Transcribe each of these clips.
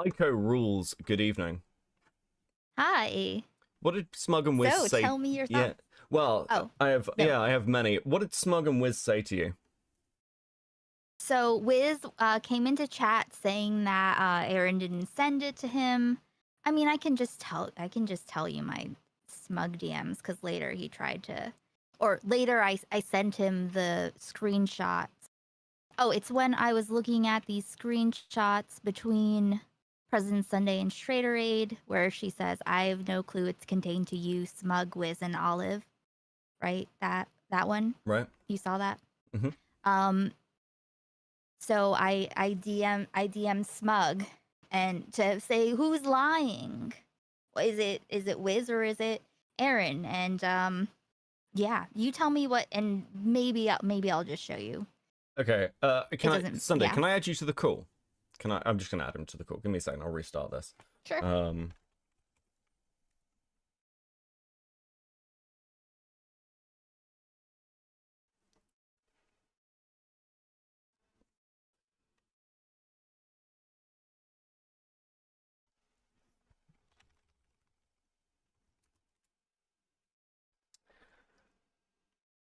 Ico rules. Good evening. Hi. What did Smug and Wiz So, say? tell me your Yeah. thoughts. Well, Oh, I have no. I have many. What did Smug and Wiz say to you? So Wiz came into chat saying that Aaron didn't send it to him. I mean, I can just tell you my smug DMs because later he tried to, or later I sent him the screenshots. Oh, it's when I was looking at these screenshots between President Sunday and Schrader Aid, where she says, "I have no clue it's contained to you, Smug, Wiz, and Olive." Right? That one. Right. You saw that? Mm-hmm. So I DM Smug and to say who's lying. Is it Wiz or is it Aaron? And yeah, you tell me what, and maybe I'll just show you. Okay. Sunday? Yeah. Can I add you to the call? Can I? I'm just gonna add him to the call. Give me a second. I'll restart this. Sure.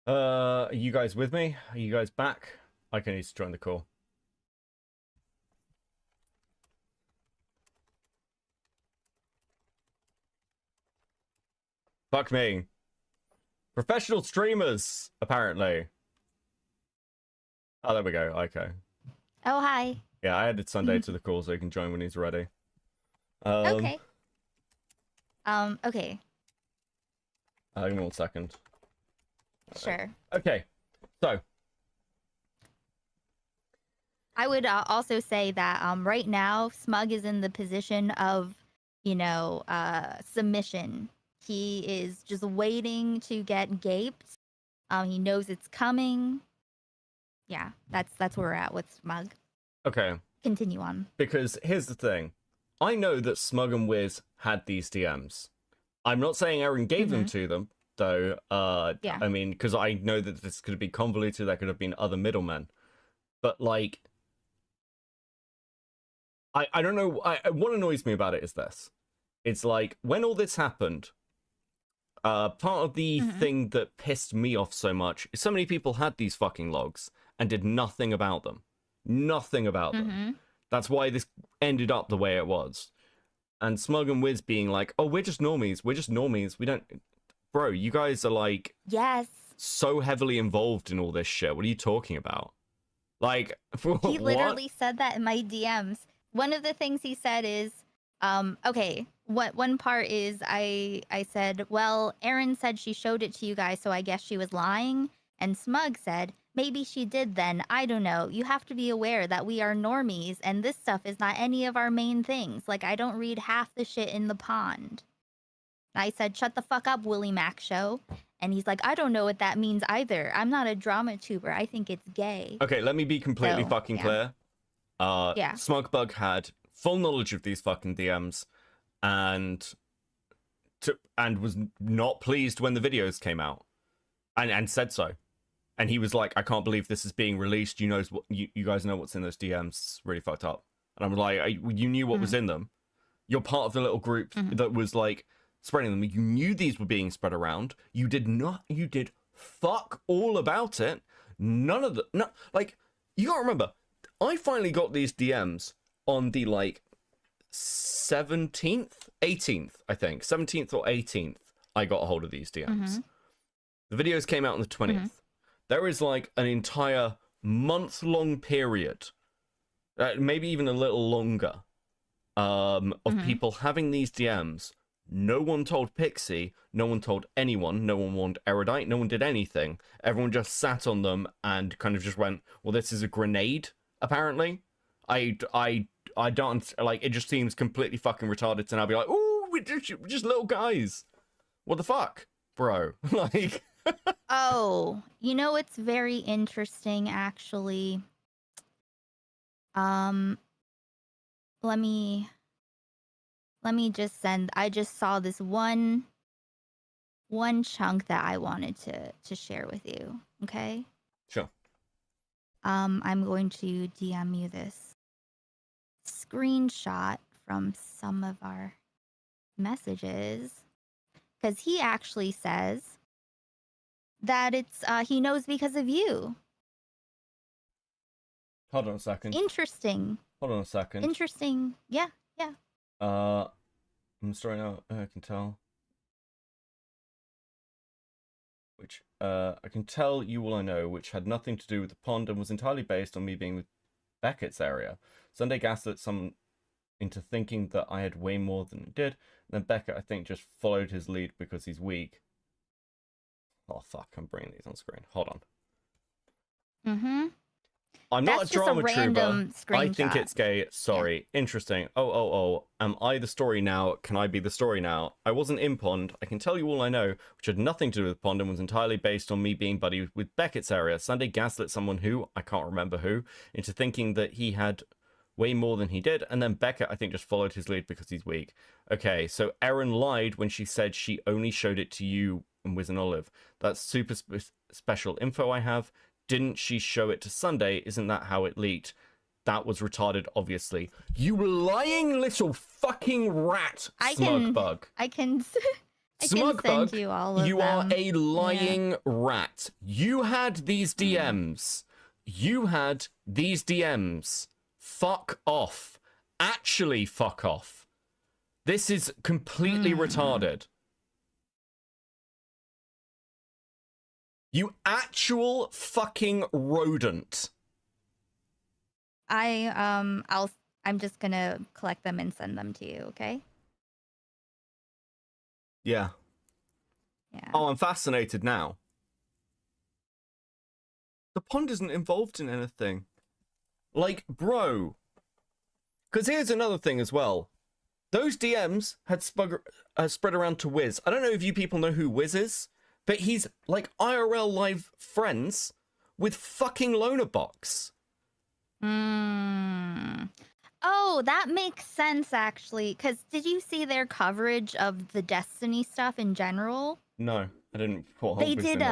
Are you guys with me? Are you guys back? I can need to join the call. Fuck me. Professional streamers, apparently. Oh, there we go. Okay. Oh, hi. Yeah, I added Sunday to the call so he can join when he's ready. Okay. Okay. Give me 1 second. Sure. Okay. So. I would also say that right now Smug is in the position of, submission. He is just waiting to get gaped. He knows it's coming. Yeah, that's where we're at with Smug. Okay. Continue on. Because here's the thing. I know that Smug and Wiz had these DMs. I'm not saying Aaron gave them to them, though. Yeah. I mean, because I know that this could have been convoluted. There could have been other middlemen. But, like, I don't know. What annoys me about it is this. It's like, when all this happened, part of the thing that pissed me off so much is so many people had these fucking logs and did nothing about them. Nothing about them. That's why this ended up the way it was. And Smug and Wiz being like, oh, we're just normies. We're just normies. We don't... Bro, you guys are like... Yes. So heavily involved in all this shit. What are you talking about? Like, he literally said that in my DMs. One of the things he said is, okay, one part is I said, well, Erin said she showed it to you guys, so I guess she was lying. And Smug said, maybe she did then. I don't know. You have to be aware that we are normies, and this stuff is not any of our main things. Like, I don't read half the shit in the pond. I said, shut the fuck up, Willie Mac show. And he's like, I don't know what that means either. I'm not a drama tuber. I think it's gay. Okay, let me be completely fucking clear. Yeah. Smugbug had full knowledge of these fucking DMs and was not pleased when the videos came out and said so. And he was like, I can't believe this is being released. You guys know what's in those DMs. It's really fucked up. And I'm like, you knew what was in them. You're part of the little group that was like spreading them. You knew these were being spread around. You did fuck all about it. None of the, like, you gotta remember, I finally got these DMs on the, like, 17th, I think. 17th or 18th, I got a hold of these DMs. The videos came out on the 20th. There is, like, an entire month-long period, maybe even a little longer, of people having these DMs. No one told Pixie, no one told anyone, no one warned Erudite, no one did anything. Everyone just sat on them and kind of just went, well, this is a grenade, apparently. I don't, like, it just seems completely fucking retarded to now be like, ooh, we're just little guys. What the fuck, bro? Like... Oh, you know, it's very interesting, actually. Let me just send, I just saw this one chunk that I wanted to share with you, okay? Sure. I'm going to DM you this screenshot from some of our messages, because he actually says that it's he knows because of you. Hold on a second. Interesting. Hold on a second. Interesting. Yeah, yeah. I'm sorry now. I can tell. Which I can tell you all I know, which had nothing to do with the pond and was entirely based on me being with Beckett's area. Sunday gaslit some into thinking that I had way more than he did. And then Beckett, I think, just followed his lead because he's weak. Oh fuck! I'm bringing these on screen. Hold on. Mm-hmm. I'm not a drama trooper. I think screenshot. it's gay. Sorry. Yeah. Interesting. Oh. Am I the story now? Can I be the story now? I wasn't in Pond. I can tell you all I know, which had nothing to do with Pond and was entirely based on me being buddy with Beckett's area. Sunday gaslit someone who, I can't remember who, into thinking that he had way more than he did. And then Beckett, I think, just followed his lead because he's weak. Okay, so Erin lied when she said she only showed it to you and Wiz and Olive. That's super special info I have. Didn't she show it to Sunday? Isn't that how it leaked? That was retarded, obviously. You lying little fucking rat, Smug Bug. I can Smug send Bug, you all of you them. are a lying rat. You had these DMs. You had these DMs. Fuck off. Actually, fuck off. This is completely retarded. You actual fucking rodent. I'm just gonna collect them and send them to you, okay? Yeah. Yeah. Oh, I'm fascinated now. The pond isn't involved in anything. Like, bro. Because here's another thing as well. Those DMs had spread around to Wiz. I don't know if you people know who Wiz is, but he's like IRL live friends with fucking Lonerbox. Oh, that makes sense actually. Because did you see their coverage of the Destiny stuff in general? No, I didn't. They did.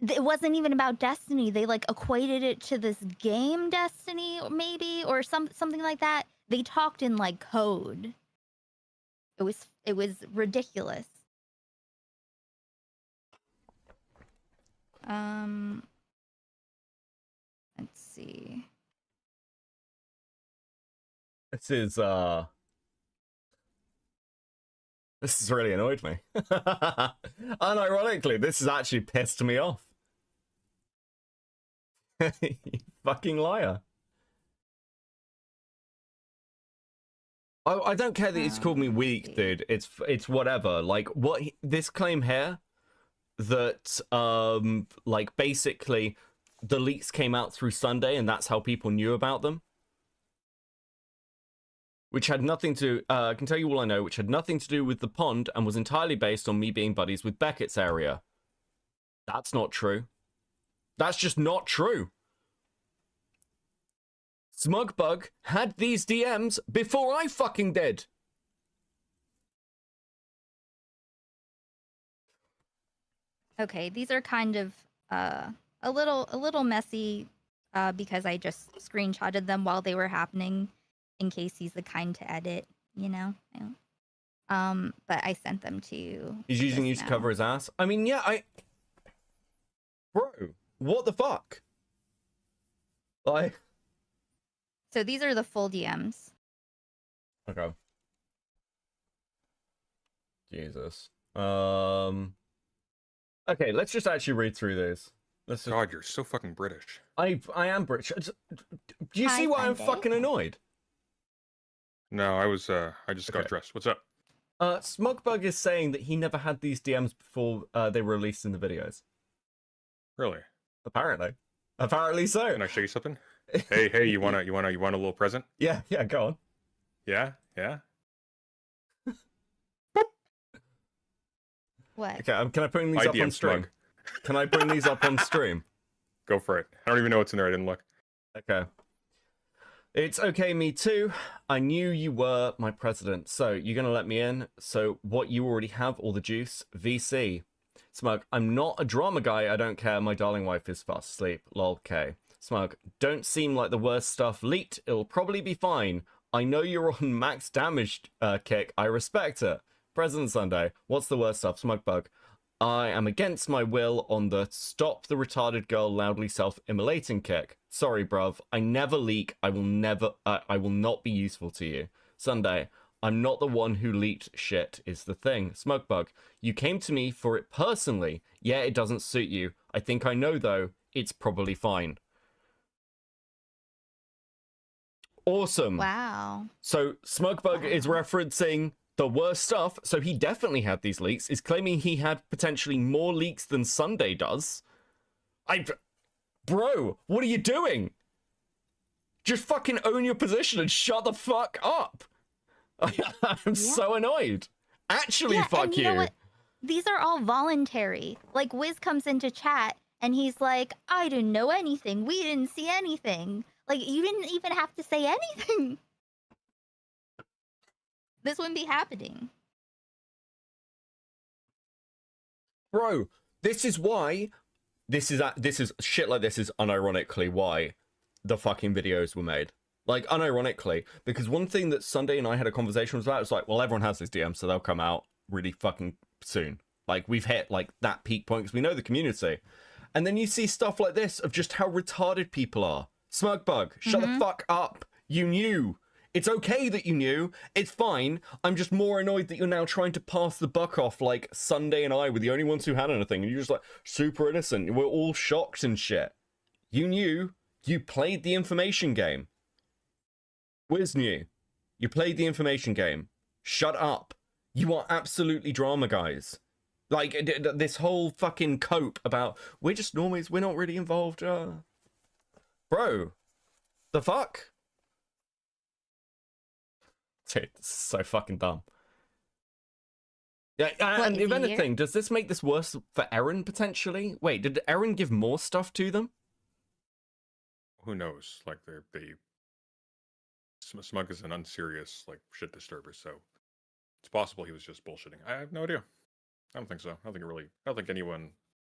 It wasn't even about Destiny. They like equated it to this game Destiny, maybe, or something like that. They talked in like code. It was ridiculous. Let's see. This has really annoyed me. Unironically, this has actually pissed me off. You fucking liar. I don't care that he's called me weak, dude. It's whatever. Like, this claim here that like basically the leaks came out through Sunday and that's how people knew about them, which had nothing to I can tell you all I know, which had nothing to do with the pond and was entirely based on me being buddies with Beckett's area. That's not true. That's just not true. Smug Bug had these DMs before I fucking did. Okay, these are kind of a little messy because I just screenshotted them while they were happening in case he's the kind to edit, you know. But I sent them to you. He's using you to cover his ass. I mean, yeah, bro, what the fuck? Like, so these are the full DMs. okay. Jesus. Okay, let's just actually read through this. God, you're so fucking British. I am British. Do you see why I'm fucking annoyed? No, I just got dressed. What's up? Smugbug is saying that he never had these DMs before they were released in the videos. Really? Apparently. Apparently so. Can I show you something? Hey, you want a little present? Yeah, go on. Yeah. What? Okay, can I bring these up on stream? Can I bring these up on stream? Go for it. I don't even know what's in there. I didn't look. Okay. It's okay, me too. I knew you were my president. So, you're going to let me in? So, what, you already have all the juice? VC. Smug, I'm not a drama guy. I don't care. My darling wife is fast asleep. Lol, K. Smug, don't seem like the worst stuff leaked. It'll probably be fine. I know you're on max damage kick. I respect it. President Sunday, what's the worst stuff? Smugbug, I am against my will on the stop the retarded girl loudly self-immolating kick. Sorry, bruv. I never leak. I will not be useful to you. Sunday, I'm not the one who leaked shit is the thing. Smugbug, you came to me for it personally. Yeah, it doesn't suit you. I think I know, though. It's probably fine. Awesome. Wow. So Smugbug is referencing the worst stuff. So he definitely had these leaks. Is claiming he had potentially more leaks than Sunday does. Bro, what are you doing? Just fucking own your position and shut the fuck up. I'm so annoyed. Actually, fuck and you know what? These are all voluntary. Like, Wiz comes into chat and he's like, I didn't know anything. We didn't see anything. Like, you didn't even have to say anything. This wouldn't be happening. Bro, this is why this is shit like this is unironically why the fucking videos were made. Like, unironically, because one thing that Sunday and I had a conversation about was like, well, everyone has this DM, so they'll come out really fucking soon. Like, we've hit like that peak point because we know the community. And then you see stuff like this of just how retarded people are. Smugbug, shut the fuck up. You knew. It's okay that you knew. It's fine. I'm just more annoyed that you're now trying to pass the buck off like Sunday and I were the only ones who had anything. And you're just like, super innocent. We're all shocked and shit. You knew. You played the information game. Wiz knew. You played the information game. Shut up. You are absolutely drama, guys. Like, this whole fucking cope about, we're just normies, we're not really involved. Bro, the fuck? Dude, this is so fucking dumb. Yeah, and if anything, does this make this worse for Eren, potentially? Wait, did Eren give more stuff to them? Who knows? Like, Smug is an unserious, like, shit disturber, so it's possible he was just bullshitting. I have no idea. I don't think so. I don't think anyone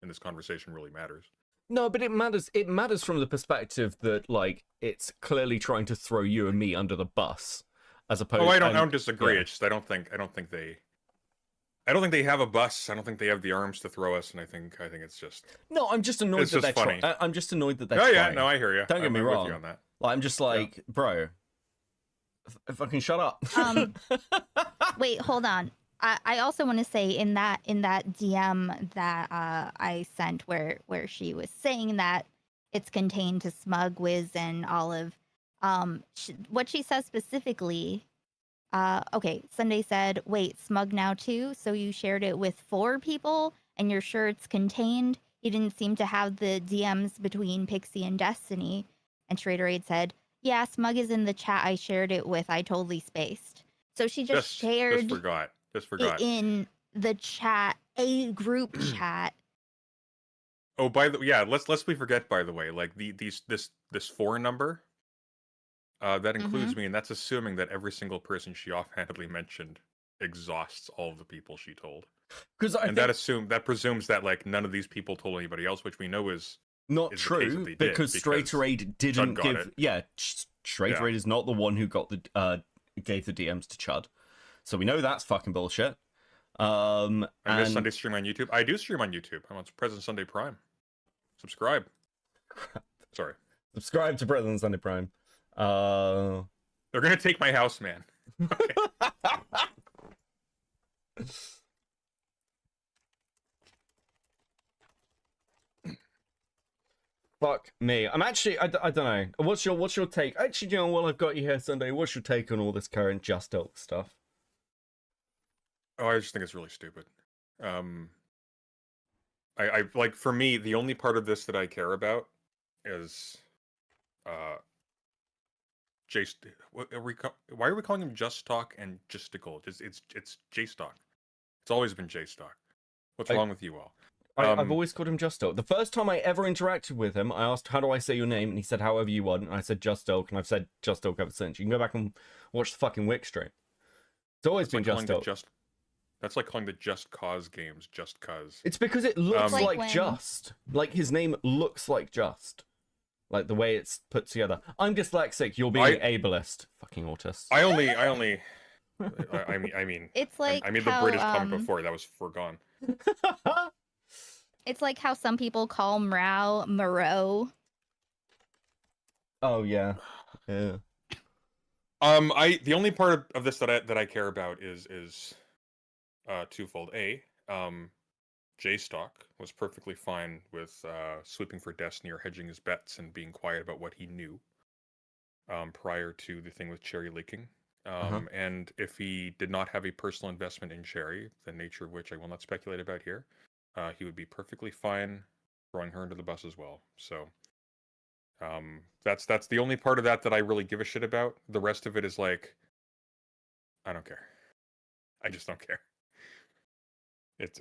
in this conversation really matters. No, but it matters. It matters from the perspective that, like, it's clearly trying to throw you and me under the bus, as opposed. Oh, I don't disagree. Yeah. It's just I don't think they have a bus. I don't think they have the arms to throw us, and I think it's just. No, I'm just annoyed that they're funny. I'm just annoyed that they're. Oh yeah, trying. no, I hear you. Don't get me wrong. With you on that. Like, I'm just like, bro, fucking shut up. Wait, hold on. I also want to say in that DM that I sent where she was saying that it's contained to Smug, Wiz, and Olive. What she says specifically. Okay, Sunday said, wait, Smug now too? So you shared it with 4 people and you're sure it's contained? You didn't seem to have the DMs between Pixie and Destiny. And Traderade said, yeah, Smug is in the chat I shared it with. I totally spaced. So she just shared. Just forgot. In the chat, a group chat. Oh, let's we forget, by the way, like this 4 number. That includes me, and that's assuming that every single person she offhandedly mentioned exhausts all of the people she told. That presumes that like none of these people told anybody else, which we know is not true because Straighteraid didn't give. It. Yeah, Straighteraid is not the one who got the gave the DMs to Chud, so we know that's fucking bullshit. I miss Sunday stream on YouTube. I do stream on YouTube. I'm on President Sunday Prime. Subscribe. Sorry. Subscribe to President Sunday Prime. They're gonna take my house, man. Okay. Fuck me. I'm actually. I don't know. What's your take? Actually, you know, while I've got you here, Sunday, what's your take on all this current Just Elk stuff? Oh, I just think it's really stupid. I like, for me, the only part of this that I care about is why are we calling him Just Talk and Justical? It's J Stock. It's always been J Stock. What's wrong with you all? I've always called him Just Elk. The first time I ever interacted with him, I asked, how do I say your name? And he said, however you want. And I said, Just Elk. And I've said Just Elk ever since. You can go back and watch the fucking Wick stream. It's always been Just Elk. That's like calling the Just Cause games Just Cause. It's because it looks like when... Just. Like, his name looks like Just. Like the way it's put together. I'm dyslexic. You're being ableist. Fucking autist. I mean, It's like I mean the how, British comment before that was foregone. It's like how some people call Moreau. Oh yeah. Yeah. The only part of this that I care about is twofold. J-Stock was perfectly fine with sweeping for Destiny or hedging his bets and being quiet about what he knew prior to the thing with Cherry leaking. And if he did not have a personal investment in Cherry, the nature of which I will not speculate about here, he would be perfectly fine throwing her under the bus as well. So that's the only part of that I really give a shit about. The rest of it is like, I don't care. I just don't care. It's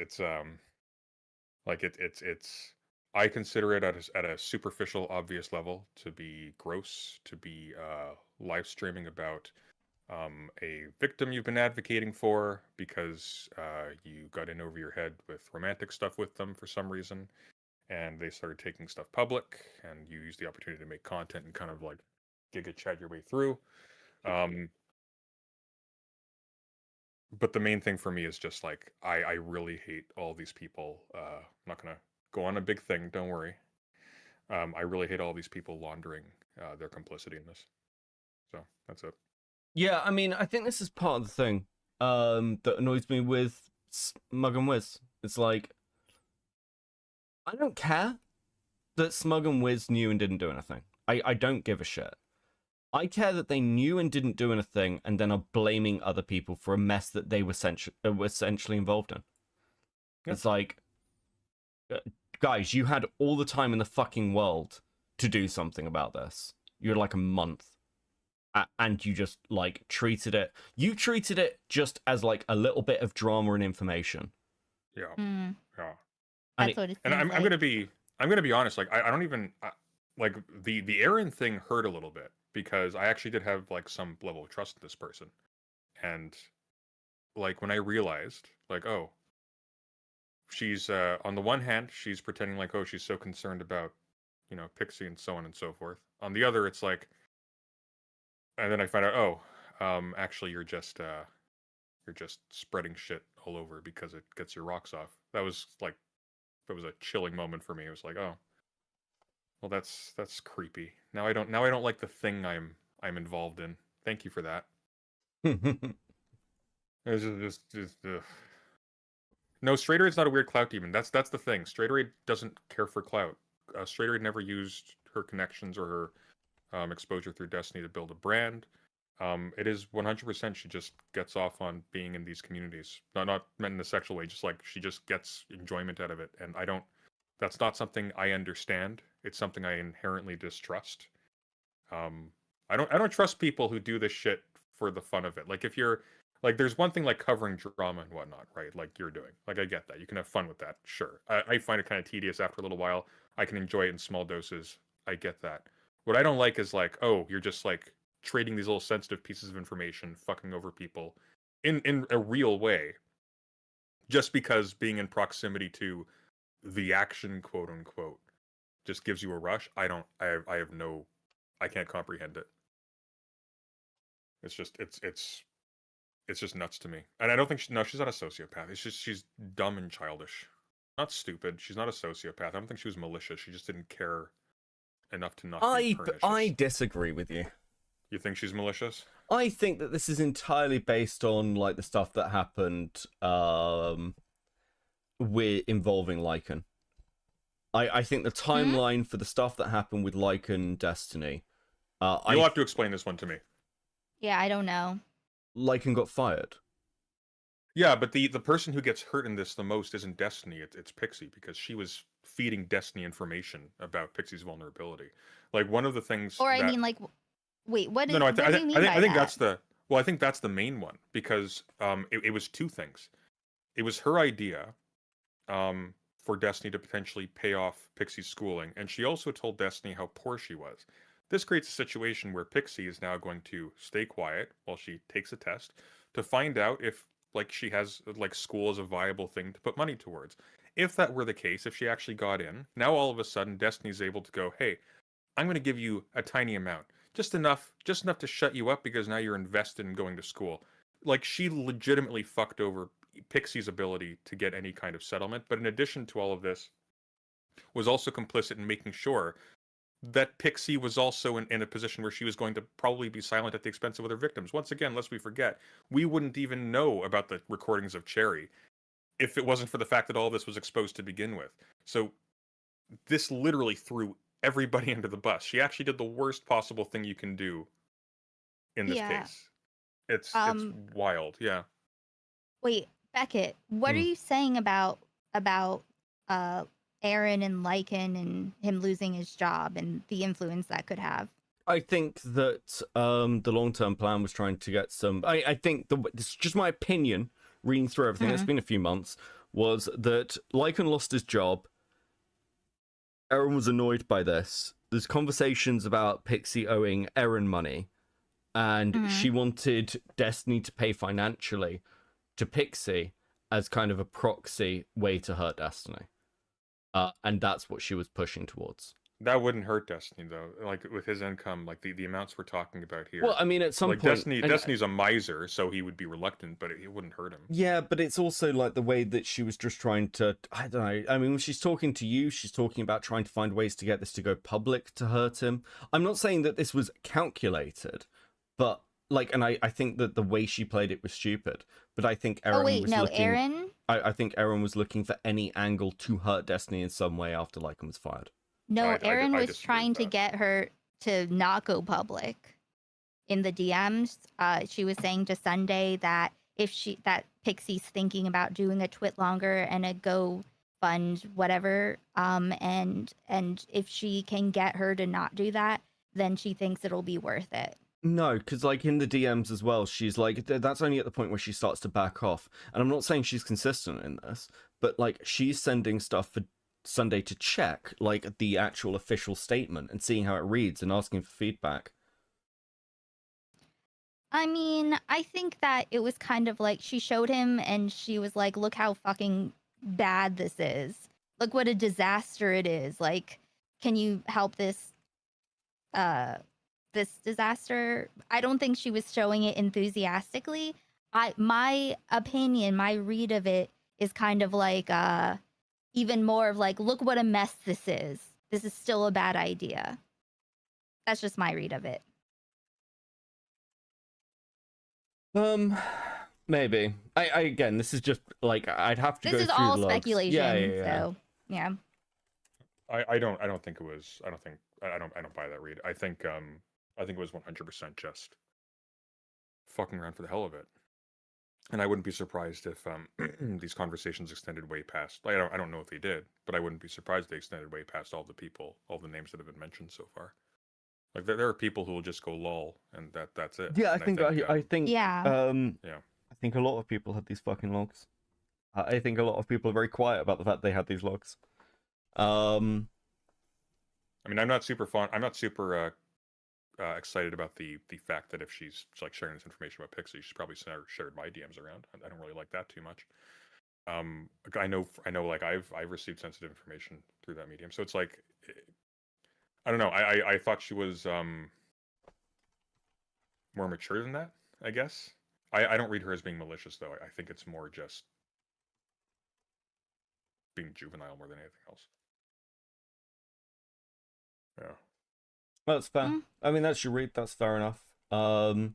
I consider it at a superficial, obvious level to be gross, to be live streaming about a victim you've been advocating for because you got in over your head with romantic stuff with them for some reason, and they started taking stuff public, and you used the opportunity to make content and kind of like giga chat your way through. But the main thing for me is just like I really hate all these people. I'm not gonna go on a big thing, don't worry. I really hate all these people laundering their complicity in this. So that's it. Yeah, I mean, I think this is part of the thing that annoys me with Smug and Wiz. It's like, I don't care that Smug and Wiz knew and didn't do anything. I don't give a shit. I care that they knew and didn't do anything and then are blaming other people for a mess that they were essentially involved in. Yep. It's like, guys, you had all the time in the fucking world to do something about this. You had like a month. And you just like treated it just as like a little bit of drama and information. Yeah. Yeah. That's what it seems and I'm like. gonna be honest, like I don't even like the Aaron thing hurt a little bit because I actually did have like some level of trust in this person. And like when I realized like, oh, she's on the one hand, she's pretending like, oh, she's so concerned about, you know, Pixie and so on and so forth. On the other, it's like, and then I find out, oh, actually, you're just spreading shit all over because it gets your rocks off. That was like, that was a chilling moment for me. It was like, oh, well, that's creepy. Now I don't like the thing I'm involved in. Thank you for that. It's just no, Straight Raid's not a weird clout demon. That's the thing. Straight Raid doesn't care for clout. Straight Raid never used her connections or her exposure through Destiny to build a brand. It is 100% she just gets off on being in these communities. Not meant in a sexual way, just like she just gets enjoyment out of it. And that's not something I understand. It's something I inherently distrust. I don't trust people who do this shit for the fun of it. Like if you're like, there's one thing like covering drama and whatnot, right? Like you're doing. Like I get that. You can have fun with that. Sure. I find it kind of tedious after a little while. I can enjoy it in small doses. I get that. What I don't like is like, oh, you're just like trading these little sensitive pieces of information, fucking over people in a real way, just because being in proximity to the action, quote unquote, just gives you a rush. I can't comprehend it. It's just nuts to me. And I don't think she's not a sociopath. It's just she's dumb and childish. Not stupid. She's not a sociopath. I don't think she was malicious. She just didn't care enough to not be pernicious. I disagree with you. You think she's malicious? I think that this is entirely based on like the stuff that happened with involving Lycan. I think the timeline for the stuff that happened with Lycan Destiny. You'll have to explain this one to me. Yeah, I don't know. Lycan got fired. Yeah, but the person who gets hurt in this the most isn't Destiny, it's Pixie, because she was feeding Destiny information about Pixie's vulnerability. Like one of the things I mean, like, wait, what do you mean I think that? I think that's the main one, because it was two things. It was her idea for Destiny to potentially pay off Pixie's schooling, and she also told Destiny how poor she was. This creates a situation where Pixie is now going to stay quiet while she takes a test to find out if like she has like school as a viable thing to put money towards. If that were the case, if she actually got in, now all of a sudden Destiny's able to go, hey, I'm going to give you a tiny amount, just enough to shut you up because now you're invested in going to school. Like, she legitimately fucked over Pixie's ability to get any kind of settlement. But in addition to all of this, was also complicit in making sure that Pixie was also in a position where she was going to probably be silent at the expense of other victims. Once again, lest we forget, we wouldn't even know about the recordings of Cherry if it wasn't for the fact that all this was exposed to begin with. So this literally threw everybody under the bus. She actually did the worst possible thing you can do in this Yeah. case. It's wild, yeah. Wait, Beckett, what are you saying about Aaron and Lycan and him losing his job and the influence that could have? I think that the long-term plan was trying to get some. I think this is just my opinion. Reading through everything, it's been a few months. Was that Lycan lost his job? Aaron was annoyed by this. There's conversations about Pixie owing Aaron money, and she wanted Destiny to pay financially to Pixie as kind of a proxy way to hurt Destiny. And that's what she was pushing towards. That wouldn't hurt Destiny, though. Like, with his income, like the amounts we're talking about here. Well, I mean, at some point... Destiny's a miser, so he would be reluctant, but it wouldn't hurt him. Yeah, but it's also, like, the way that she was just trying to... I don't know. I mean, when she's talking to you, she's talking about trying to find ways to get this to go public to hurt him. I'm not saying that this was calculated, but, like, and I think that the way she played it was stupid. But I think Aaron Aaron? I think Aaron was looking for any angle to hurt Destiny in some way after Lycan was fired. No, Aaron was trying to get her to not go public. In the DMs, she was saying to Sunday that that Pixie's thinking about doing a twit longer and a Go fund whatever, and if she can get her to not do that, then she thinks it'll be worth it. No, because like in the DMs as well, she's like, that's only at the point where she starts to back off. And I'm not saying she's consistent in this, but like she's sending stuff for Sunday to check like the actual official statement and seeing how it reads and asking for feedback. I mean, I think that it was kind of like she showed him and she was like, look how fucking bad this is. Look what a disaster it is. Like, can you help this disaster? I don't think she was showing it enthusiastically. My opinion, my read of it is kind of like even more of like, look what a mess this is. This is still a bad idea. That's just my read of it. Maybe. I again, this is just like I'd have to go through the logs. This is all speculation. Yeah. So yeah. I don't think it was. I don't buy that read. I think it was 100% just fucking around for the hell of it. And I wouldn't be surprised if these conversations extended way past. I don't know if they did, but I wouldn't be surprised if they extended way past all the names that have been mentioned so far. Like there are people who will just go lol, and that's it. Yeah, and I think yeah. I think a lot of people had these fucking logs. I think a lot of people are very quiet about the fact they had these logs. I mean, I'm not super excited about the fact that if she's like sharing this information about Pixie, she's probably shared my DMs around. I don't really like that too much. I know like I've received sensitive information through that medium, so it's like I don't know. I thought she was more mature than that, I guess. I don't read her as being malicious though. I think it's more just being juvenile more than anything else. Yeah. Well, that's fair. I mean, that's your read. That's fair enough. But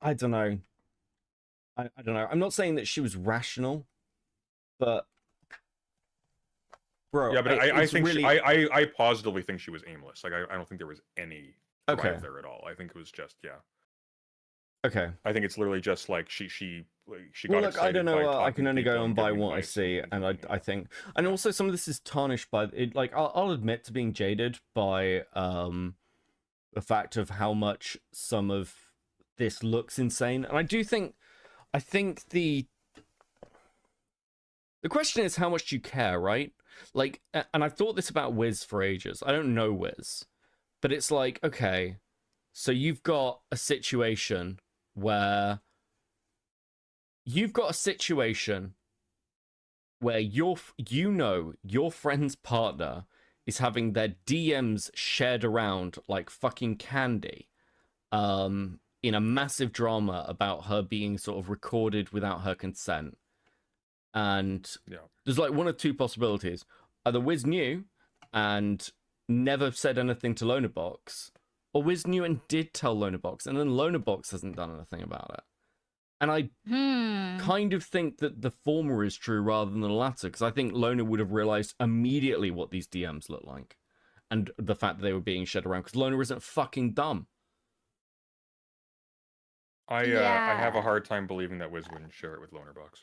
I don't know. I don't know. I'm not saying that she was rational, but bro, yeah, but I think really... I positively think she was aimless. Like I don't think there was any drive there at all. I think it was just Okay. I think it's literally just like she well, got look, excited. I don't know. I can only go on by giving what I advice see, and I think, and also some of this is tarnished by it. Like I'll admit to being jaded by the fact of how much some of this looks insane, and I think the question is how much do you care, right? Like, and I've thought this about Wiz for ages. I don't know Wiz, but it's like, okay, so you've got a situation where your friend's partner is having their DMs shared around like fucking candy, in a massive drama about her being sort of recorded without her consent. And there's like one of two possibilities. Either Wiz knew and never said anything to Lonerbox, or Wiz knew and did tell Lonerbox, and then Lonerbox hasn't done anything about it. And I kind of think that the former is true rather than the latter, because I think Loner would have realized immediately what these DMs look like, and the fact that they were being shared around, because Loner isn't fucking dumb. I have a hard time believing that Wiz wouldn't share it with Lonerbox.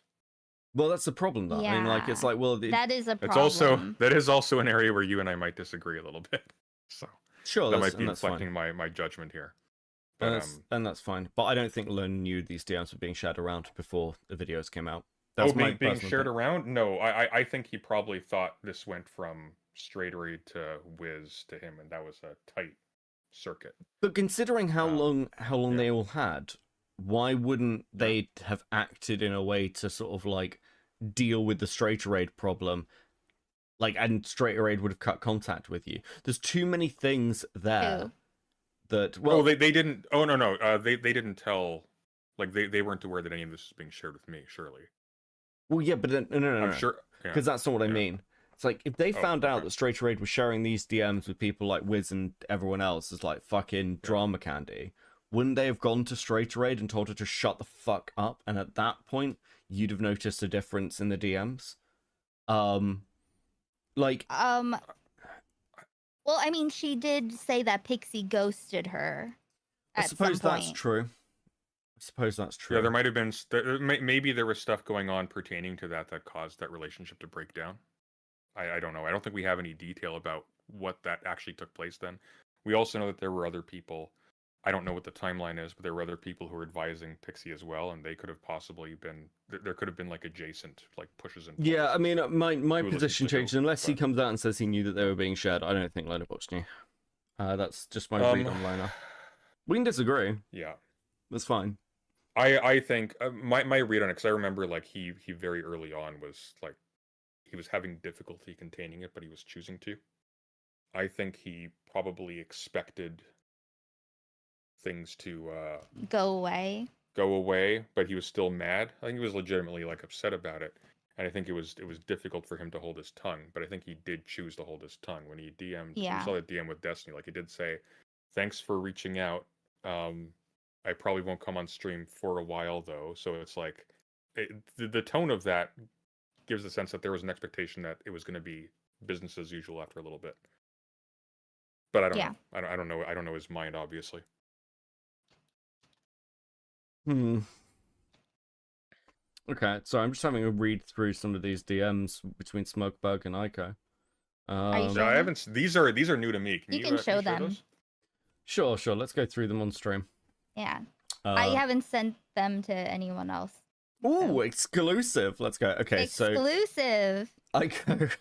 Well, that's the problem, though. I mean, like, it's like, well, that is a problem. That is also an area where you and I might disagree a little bit. So sure, that might be inflecting my judgment here. But, and that's fine. But I don't think Lone knew these DMs were being shared around before the videos came out. Being shared around? No, I think he probably thought this went from Straightery to Wiz to him, and that was a tight circuit. But considering how long they all had, why wouldn't they have acted in a way to sort of like deal with the Straightery problem? Like, and Straightery would have cut contact with you. There's too many things there that. Well, they didn't. Oh no, they didn't tell. Like they weren't aware that any of this was being shared with me. Surely. Well, yeah, but no. I'm sure because that's not what I mean. It's like if they found out that Straightery was sharing these DMs with people like Wiz and everyone else as like fucking drama candy. Wouldn't they have gone to Straightery and told her to shut the fuck up? And at that point, you'd have noticed a difference in the DMs. Well, I mean, she did say that Pixie ghosted her. I suppose that's true. Yeah, there might have been. Maybe there was stuff going on pertaining to that caused that relationship to break down. I don't know. I don't think we have any detail about what that actually took place then. We also know that there were other people. I don't know what the timeline is, but there were other people who were advising Pixie as well, and they could have possibly been. There could have been like adjacent like pushes and pulls. Yeah, I mean, my position changed unless he comes out and says he knew that they were being shared. I don't think Lonerbox knew. That's just my read on Loner. We can disagree. Yeah, that's fine. I think my read on it, because I remember like he very early on was like he was having difficulty containing it, but he was choosing to. I think he probably expected things to go away, but he was still mad. I think he was legitimately like upset about it, and I think it was difficult for him to hold his tongue. But I think he did choose to hold his tongue when he DM'd. Yeah. We saw that DM with Destiny. Like he did say, "Thanks for reaching out. I probably won't come on stream for a while though." So it's like the tone of that gives the sense that there was an expectation that it was going to be business as usual after a little bit. But I don't know. I don't know. I don't know his mind, obviously. Okay, so I'm just having a read through some of these DMs between Smugbug and Ico. Are you sure? I haven't. These are new to me. You can show them. Sure. Let's go through them on stream. Yeah. I haven't sent them to anyone else. Ooh, exclusive. Let's go. Okay, exclusive. Ico.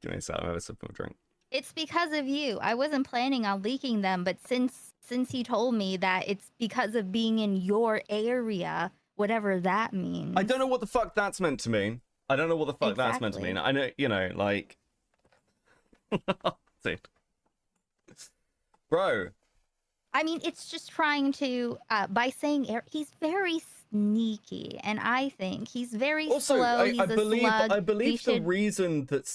Give me a second. I'll have a sip of a drink. It's because of you. I wasn't planning on leaking them, but since he told me that it's because of being in your area, whatever that means. I don't know what the fuck that's meant to mean. I don't know what the fuck that's meant to mean. I know, like... Dude. Bro. I mean, it's just trying to, by saying he's very sneaky, and I think he's very slow. I believe the reason that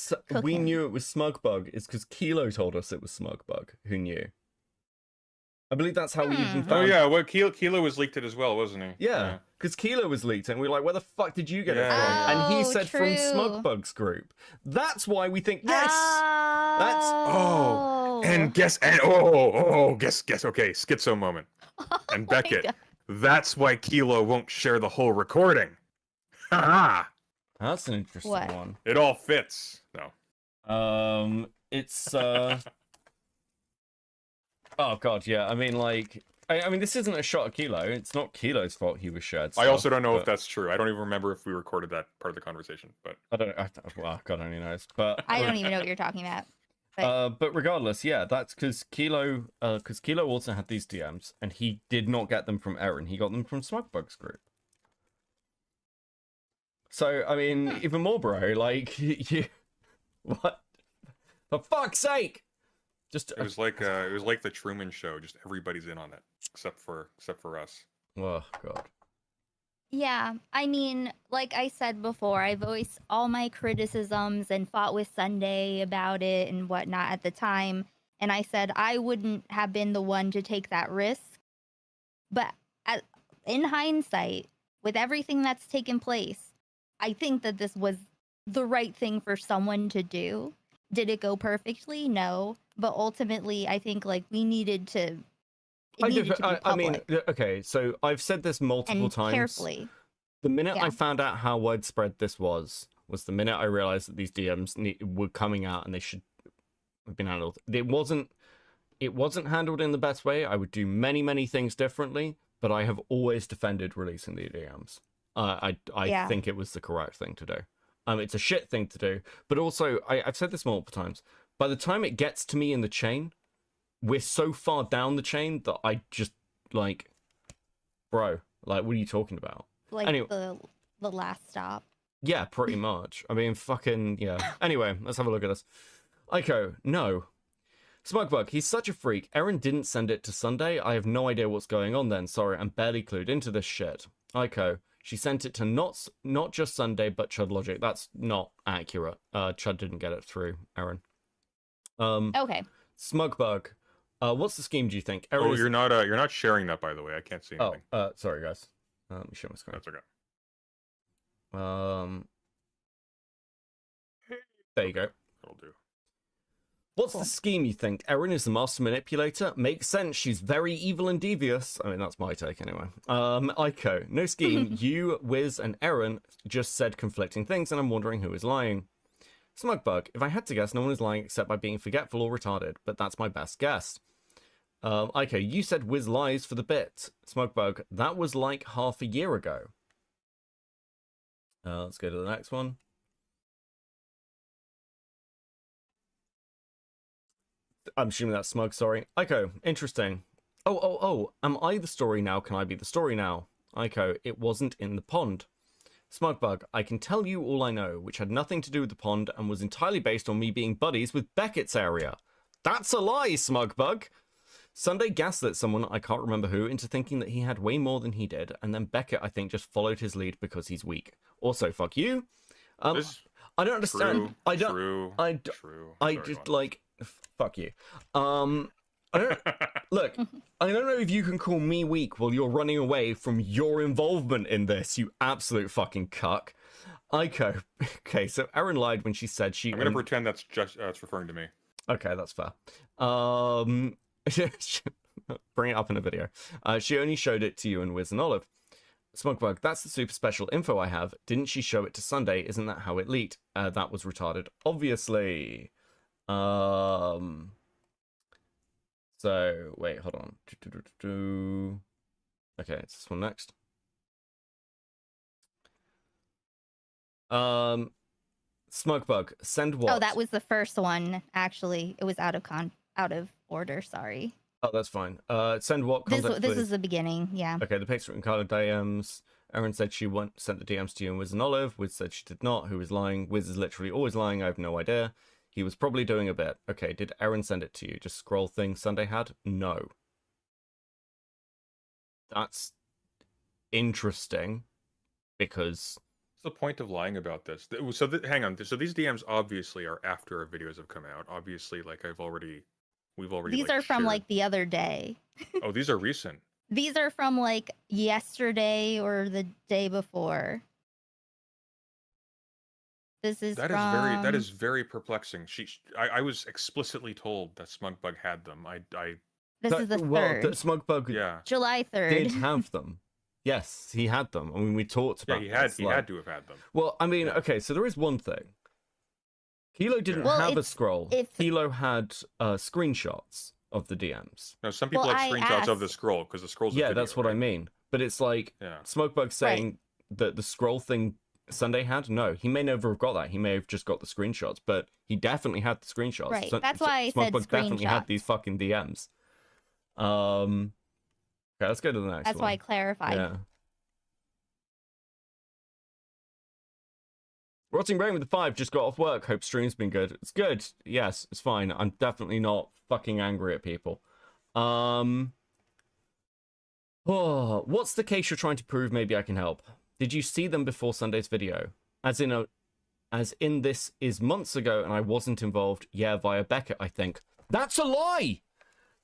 we knew it was Smugbug is because Kilo told us it was Smugbug who knew. I believe that's how we even found. Oh yeah, well Kilo was leaked it as well, wasn't he? Yeah, because Kilo was leaked, and we were like, "Where the fuck did you get it from?" And he said from Smugbug's group. That's why we think yes. That's and guess. Okay, schizo moment. And Beckett. That's why Kilo won't share the whole recording. Ha! That's an interesting one. It all fits. No. It's Oh god, yeah. I mean, like, I mean, this isn't a shot at Kilo. It's not Kilo's fault he was shared stuff, I also don't know if that's true. I don't even remember if we recorded that part of the conversation. But well, God only knows. But I don't even know what you're talking about. But regardless, yeah, that's because Kilo also had these DMs, and he did not get them from Erin. He got them from Smugbug's group. So I mean, even more, bro. Like, you what? For fuck's sake! Just It was like the Truman Show. Just everybody's in on it, except for us. Oh god. Yeah, I mean, like I said before, I voiced all my criticisms and fought with Sunday about it and whatnot at the time. And I said I wouldn't have been the one to take that risk. But in hindsight, with everything that's taken place, I think that this was the right thing for someone to do. Did it go perfectly? No. But ultimately, I think like we needed to. It needed to be public. I mean, okay, so I've said this multiple times. Carefully. The minute I found out how widespread this was the minute I realized that these DMs were coming out and they should have been handled. It wasn't handled in the best way. I would do many things differently, but I have always defended releasing the DMs. I think it was the correct thing to do. It's a shit thing to do, but also I've said this multiple times. By the time it gets to me in the chain, we're so far down the chain that I just like, bro, like, what are you talking about? Like anyway, the last stop. Yeah, pretty much. I mean, fucking, yeah. Anyway, let's have a look at this. Aiko, no. Smugbug, he's such a freak. Erin didn't send it to Sunday. I have no idea what's going on then. Sorry, I'm barely clued into this shit. Aiko, she sent it to not just Sunday, but Chud Logic. That's not accurate. Chud didn't get it through, Erin. Okay. Smugbug, what's the scheme, do you think? Erin you're not sharing that, by the way. I can't see anything. Sorry, guys. Let me share my screen. That's okay. There you go. That'll do. What's the scheme, you think? Erin is the master manipulator? Makes sense. She's very evil and devious. I mean, that's my take anyway. Aiko, no scheme. You, Wiz, and Erin just said conflicting things, and I'm wondering who is lying. Smugbug, if I had to guess, no one is lying except by being forgetful or retarded, but that's my best guess. Aiko, you said Wiz lies for the bit. Smugbug, that was like half a year ago. Let's go to the next one. I'm assuming that's Smug, sorry. Aiko, interesting. Oh, am I the story now? Can I be the story now? Aiko, it wasn't in the pond. Smugbug, I can tell you all I know, which had nothing to do with the pond and was entirely based on me being buddies with Beckett's area. That's a lie, Smugbug! Sunday gaslit someone, I can't remember who, into thinking that he had way more than he did, and then Beckett, I think, just followed his lead because he's weak. Also, fuck you. I don't understand. True. I just like, fuck you. I don't look. I don't know if you can call me weak while you're running away from your involvement in this. You absolute fucking cuck. Aiko. Okay, so Erin lied when she said she. I'm gonna pretend that's just it's referring to me. Okay, that's fair. Bring it up in a video. She only showed it to you and Wiz and Olive. Smugbug, that's the super special info I have. Didn't she show it to Sunday? Isn't that how it leaked? That was retarded. Obviously. So, wait, hold on. Okay, it's this one next. Smugbug, send what? Oh, that was the first one, actually. It was out of order, sorry. Oh, that's fine. Send what? This is the beginning, yeah. Okay, the picture and color DMs. Erin said she sent the DMs to you and Wiz and Olive. Wiz said she did not. Who is lying? Wiz is literally always lying. I have no idea. He was probably doing a bit. Okay, did Erin send it to you? Just scroll thing Sunday had? No. That's interesting because... What's the point of lying about this? So hang on. So these DMs obviously are after our videos have come out. Obviously, like we've already. These are from like the other day. Oh, these are recent. These are from like yesterday or the day before. This is that is very perplexing. I was explicitly told that Smugbug had them. This is the 3rd. Well, that Smugbug, yeah, July 3rd. did have them. Yes, he had them. I mean, we talked about. Yeah, he had to have had them. Well, I mean, okay, so there is one thing. Kilo didn't have a scroll. Kilo had screenshots of the DMs. No, some people have screenshots of the scroll because the scroll's a video, that's what I mean. But it's like Smugbug saying that the scroll thing Sunday had. No, he may never have got that. He may have just got the screenshots, but he definitely had the screenshots. Right. That's why I said Smugbug definitely had these fucking DMs. Okay, let's go to the next one. That's why I clarified. Yeah. Rotting Brain with the 5 just got off work. Hope stream's been good. It's good. Yes, it's fine. I'm definitely not fucking angry at people. Oh, what's the case you're trying to prove? Maybe I can help. Did you see them before Sunday's video? As in this is months ago and I wasn't involved. Yeah, via Beckett, I think. That's a lie!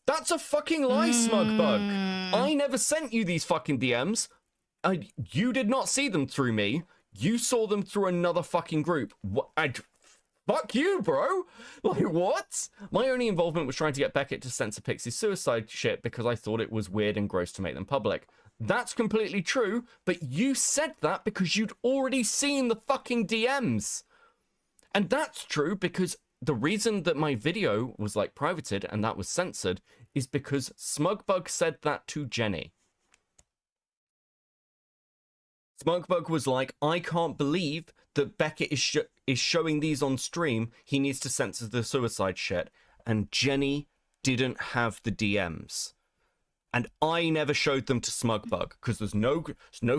That's a fucking lie, Smugbug. I never sent you these fucking DMs. You did not see them through me. You saw them through another fucking group. What? Fuck you, bro. Like, what? My only involvement was trying to get Beckett to censor Pixie's suicide shit because I thought it was weird and gross to make them public. That's completely true, but you said that because you'd already seen the fucking DMs. And that's true because the reason that my video was, like, privated and that was censored is because Smugbug said that to Jenny. Smugbug was like, I can't believe that Beckett is showing these on stream. He needs to censor the suicide shit. And Jenny didn't have the DMs. And I never showed them to Smugbug because there's no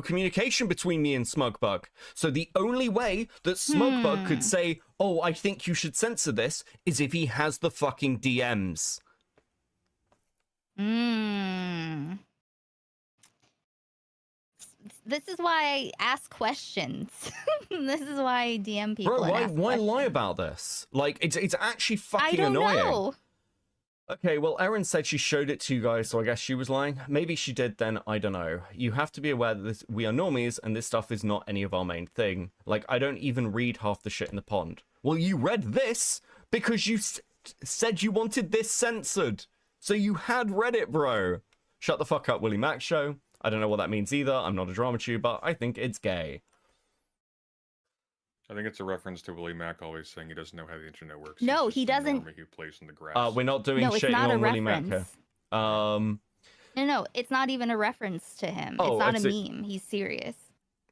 communication between me and Smugbug. So the only way that Smugbug could say, oh, I think you should censor this is if he has the fucking DMs. This is why I ask questions. This is why I DM people. Bro, and why ask lie about this? Like, it's actually fucking annoying. I don't know. Okay, well, Erin said she showed it to you guys, so I guess she was lying. Maybe she did then, I don't know. You have to be aware that we are normies, and this stuff is not any of our main thing. Like, I don't even read half the shit in the pond. Well, you read this because you said you wanted this censored. So you had read it, bro. Shut the fuck up, Willie Mac Show. I don't know what that means either. I'm not a drama tuber. I think it's gay. I think it's a reference to Willie Mac always saying he doesn't know how the internet works. No, He's he just a doesn't. normie who plays in the grass. We're not doing No, it's shit not a on Willie Mac here. reference. No, it's not even a reference to him. Oh, it's not it's a meme. He's serious.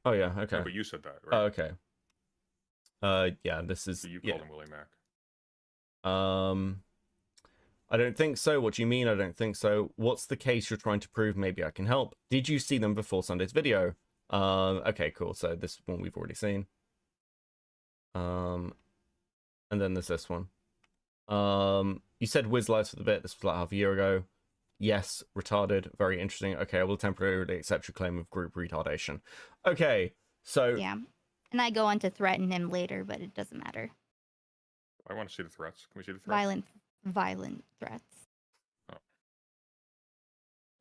Oh, yeah, okay. Yeah, but you said that, right? Oh, okay. Yeah, this is... So you yeah. called him Willie Mac. I don't think so. What do you mean I don't think so? What's the case you're trying to prove? Maybe I can help. Did you see them before Sunday's video? Okay, cool. So this one we've already seen. And then there's this one. You said Wiz Lives for the bit. This was like half a year ago. Yes, retarded. Very interesting. Okay, I will temporarily accept your claim of group retardation. Okay, so... Yeah. And I go on to threaten him later, but it doesn't matter. I want to see the threats. Can we see the threats? Violent threats. Oh.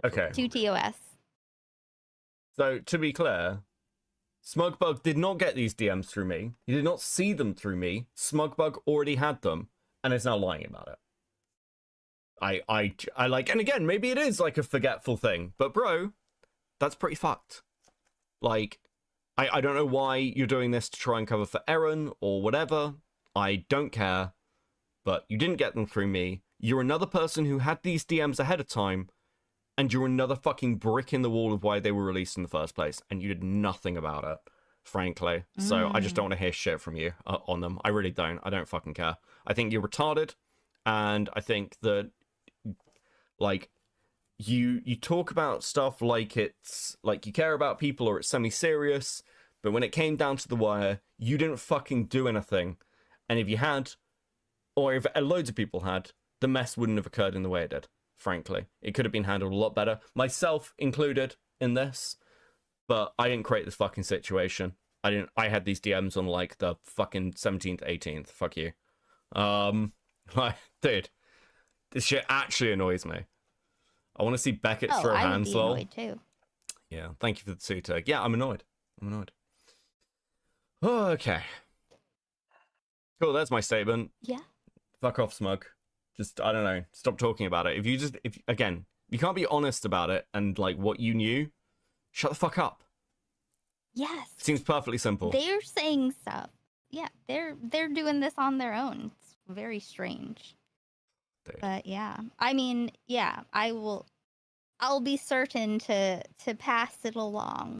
Okay. To TOS. So, to be clear, Smugbug did not get these DMs through me. He did not see them through me. Smugbug already had them, and is now lying about it. I like, and again, maybe it is like a forgetful thing, but bro, that's pretty fucked. Like, I don't know why you're doing this to try and cover for Erin or whatever. I don't care, but you didn't get them through me. You're another person who had these DMs ahead of time, and you're another fucking brick in the wall of why they were released in the first place, and you did nothing about it, frankly. So I just don't want to hear shit from you on them. I really don't. I don't fucking care. I think you're retarded, and I think that, like, you talk about stuff like it's, like, you care about people or it's semi-serious, but when it came down to the wire, you didn't fucking do anything. And if you had, or if loads of people had, the mess wouldn't have occurred in the way it did, frankly. It could have been handled a lot better, myself included in this, but I didn't create this fucking situation. I had these DMs on, like, the fucking 17th, 18th. Fuck you. Like, dude, this shit actually annoys me. I want to see Beckett throw hands, lol. I would be annoyed too. Yeah, thank you for the two-tag. Yeah, I'm annoyed. Oh, okay. Cool, that's my statement. Yeah. Fuck off, Smug. Just, I don't know, stop talking about it. If again, you can't be honest about it and, like, what you knew, shut the fuck up. Yes. Seems perfectly simple. They're saying stuff. Yeah, they're doing this on their own. It's very strange. Dude. But yeah, I mean, yeah, I'll be certain to pass it along.